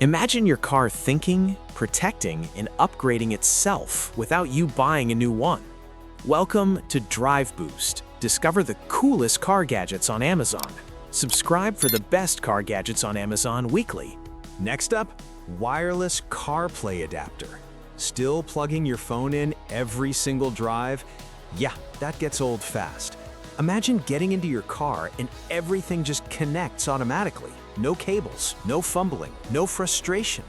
Imagine your car thinking, protecting, and upgrading itself without you buying a new one. Welcome to Drive Boost. Discover the coolest car gadgets on Amazon. Subscribe for the best car gadgets on Amazon weekly. Next up, wireless CarPlay adapter. Still plugging your phone in every single drive? Yeah, that gets old fast. Imagine getting into your car and everything just connects automatically. No cables, no fumbling, no frustration.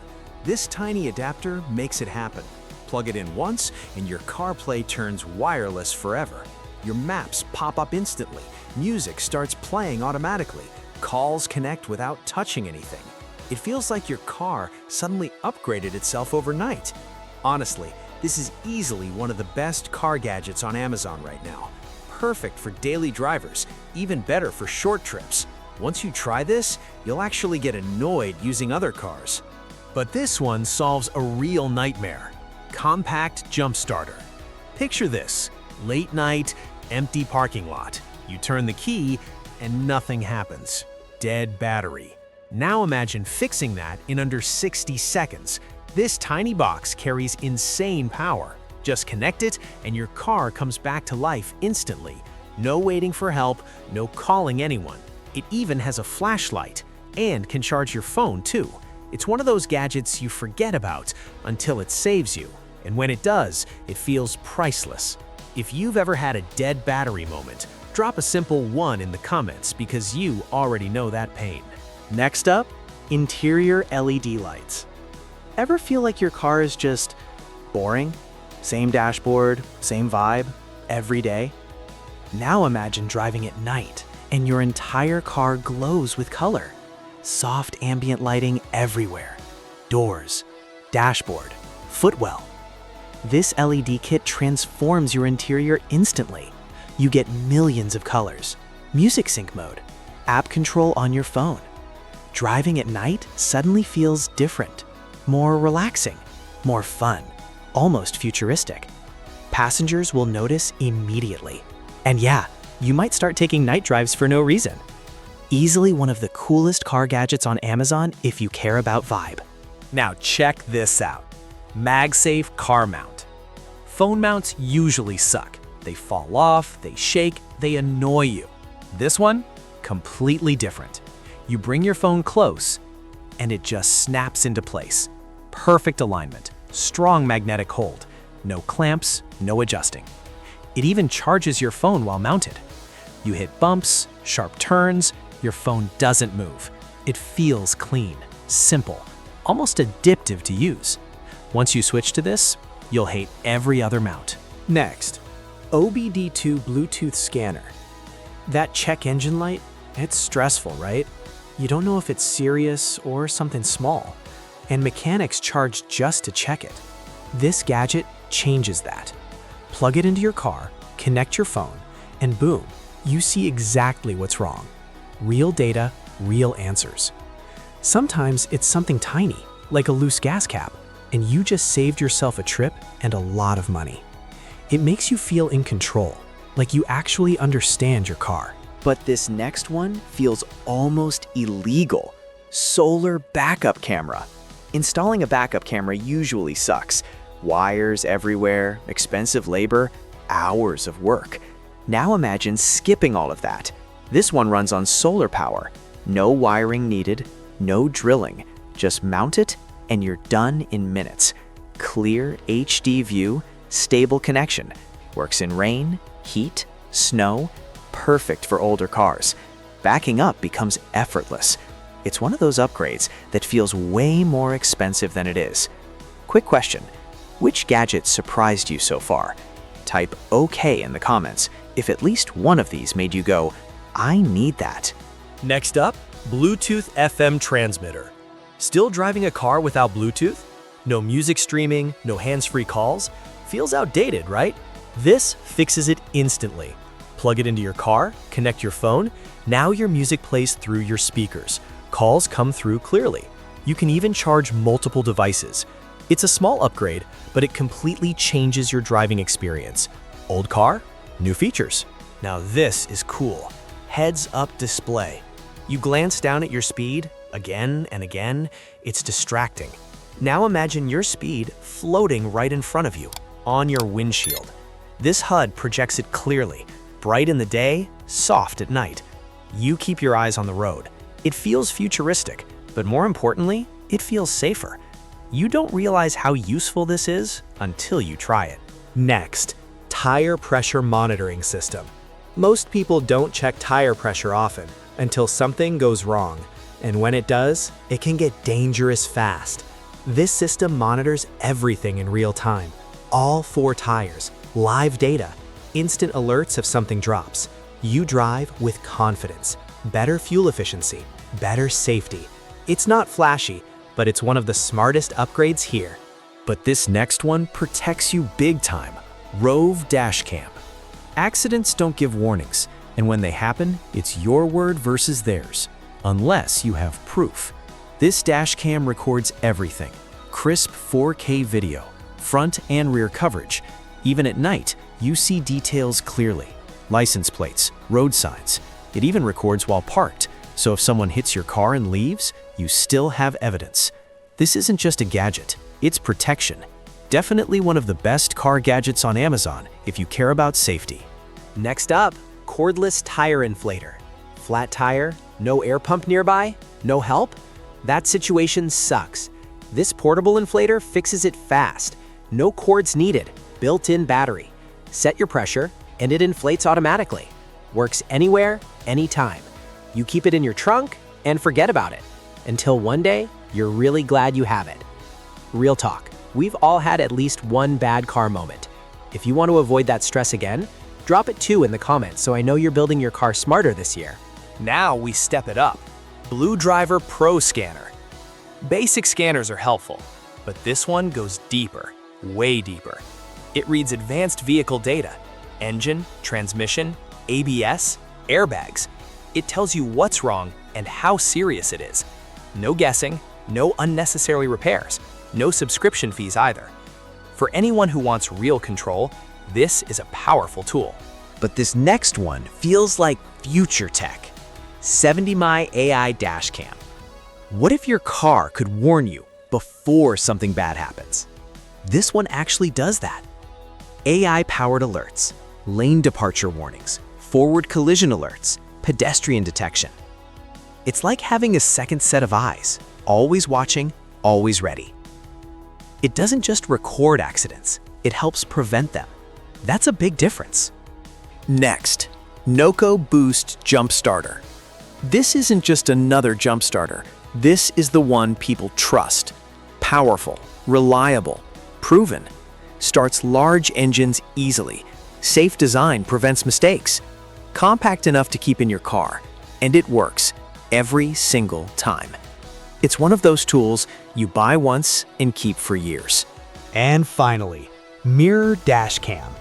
This tiny adapter makes it happen. Plug it in once and your CarPlay turns wireless forever. Your maps pop up instantly, music starts playing automatically, calls connect without touching anything. It feels like your car suddenly upgraded itself overnight. Honestly, this is easily one of the best car gadgets on Amazon right now. Perfect for daily drivers, even better for short trips. Once you try this, you'll actually get annoyed using other cars. But this one solves a real nightmare. Compact jump starter. Picture this, late night, empty parking lot. You turn the key and nothing happens. Dead battery. Now imagine fixing that in under 60 seconds. This tiny box carries insane power. Just connect it and your car comes back to life instantly. No waiting for help, no calling anyone. It even has a flashlight and can charge your phone too. It's one of those gadgets you forget about until it saves you. And when it does, it feels priceless. If you've ever had a dead battery moment, drop a simple 1 in the comments because you already know that pain. Next up, interior LED lights. Ever feel like your car is just boring? Same dashboard, same vibe, every day? Now imagine driving at night and your entire car glows with color. Soft ambient lighting everywhere. Doors, dashboard, footwell. This LED kit transforms your interior instantly. You get millions of colors, music sync mode, app control on your phone. Driving at night suddenly feels different, more relaxing, more fun, almost futuristic. Passengers will notice immediately. And yeah, you might start taking night drives for no reason. Easily one of the coolest car gadgets on Amazon if you care about vibe. Now check this out. MagSafe Car Mount. Phone mounts usually suck. They fall off, they shake, they annoy you. This one, completely different. You bring your phone close and it just snaps into place. Perfect alignment, strong magnetic hold, no clamps, no adjusting. It even charges your phone while mounted. You hit bumps, sharp turns, your phone doesn't move. It feels clean, simple, almost addictive to use. Once you switch to this, you'll hate every other mount. Next, OBD2 Bluetooth scanner. That check engine light, it's stressful, right? You don't know if it's serious or something small, and mechanics charge just to check it. This gadget changes that. Plug it into your car, connect your phone, and boom, you see exactly what's wrong. Real data, real answers. Sometimes it's something tiny, like a loose gas cap, and you just saved yourself a trip and a lot of money. It makes you feel in control, like you actually understand your car. But this next one feels almost illegal. Solar backup camera. Installing a backup camera usually sucks. Wires everywhere, expensive labor, hours of work. Now imagine skipping all of that. This one runs on solar power. No wiring needed, no drilling. Just mount it and you're done in minutes. Clear HD view, stable connection. Works in rain, heat, snow. Perfect for older cars. Backing up becomes effortless. It's one of those upgrades that feels way more expensive than it is. Quick question. Which gadget surprised you so far? Type OK in the comments if at least one of these made you go, I need that. Next up, Bluetooth FM transmitter. Still driving a car without Bluetooth? No music streaming, no hands-free calls? Feels outdated, right? This fixes it instantly. Plug it into your car, connect your phone, now your music plays through your speakers. Calls come through clearly. You can even charge multiple devices. It's a small upgrade, but it completely changes your driving experience. Old car, new features. Now this is cool. Heads-up display. You glance down at your speed, again and again. It's distracting. Now imagine your speed floating right in front of you, on your windshield. This HUD projects it clearly, bright in the day, soft at night. You keep your eyes on the road. It feels futuristic, but more importantly, it feels safer. You don't realize how useful this is until you try it. Next, tire pressure monitoring system. Most people don't check tire pressure often until something goes wrong. And when it does, it can get dangerous fast. This system monitors everything in real time. All 4 tires, live data, instant alerts if something drops. You drive with confidence, better fuel efficiency, better safety. It's not flashy, but it's one of the smartest upgrades here. But this next one protects you big time. ROVE Dash Cam. Accidents don't give warnings, and when they happen, it's your word versus theirs, unless you have proof. This dash cam records everything. Crisp 4K video, front and rear coverage. Even at night, you see details clearly. License plates, road signs. It even records while parked, so if someone hits your car and leaves, you still have evidence. This isn't just a gadget, it's protection. Definitely one of the best car gadgets on Amazon if you care about safety. Next up, cordless tire inflator. Flat tire, no air pump nearby, no help? That situation sucks. This portable inflator fixes it fast. No cords needed, built-in battery. Set your pressure, and it inflates automatically. Works anywhere, anytime. You keep it in your trunk and forget about it. Until one day, you're really glad you have it. Real talk, we've all had at least one bad car moment. If you want to avoid that stress again, drop it too in the comments so I know you're building your car smarter this year. Now we step it up. BlueDriver Pro Scanner. Basic scanners are helpful, but this one goes deeper, way deeper. It reads advanced vehicle data, engine, transmission, ABS, airbags. It tells you what's wrong and how serious it is. No guessing, no unnecessary repairs, no subscription fees either. For anyone who wants real control, this is a powerful tool. But this next one feels like future tech. 70My AI Dash Cam. What if your car could warn you before something bad happens? This one actually does that. AI-powered alerts, lane departure warnings, forward collision alerts, pedestrian detection. It's like having a second set of eyes, always watching, always ready. It doesn't just record accidents, it helps prevent them. That's a big difference. Next, NOCO Boost Jump Starter. This isn't just another jump starter. This is the one people trust. Powerful, reliable, proven. Starts large engines easily. Safe design prevents mistakes. Compact enough to keep in your car. And it works every single time. It's one of those tools you buy once and keep for years. And finally, Mirror Dash Cam.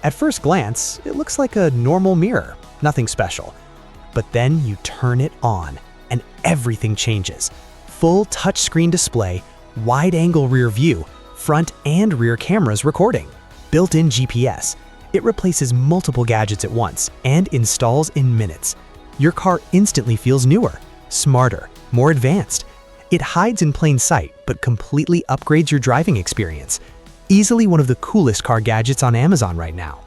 At first glance, it looks like a normal mirror, nothing special. But then you turn it on, and everything changes. Full touchscreen display, wide-angle rear view, front and rear cameras recording, built-in GPS. It replaces multiple gadgets at once and installs in minutes. Your car instantly feels newer, smarter, more advanced. It hides in plain sight, but completely upgrades your driving experience. Easily one of the coolest car gadgets on Amazon right now.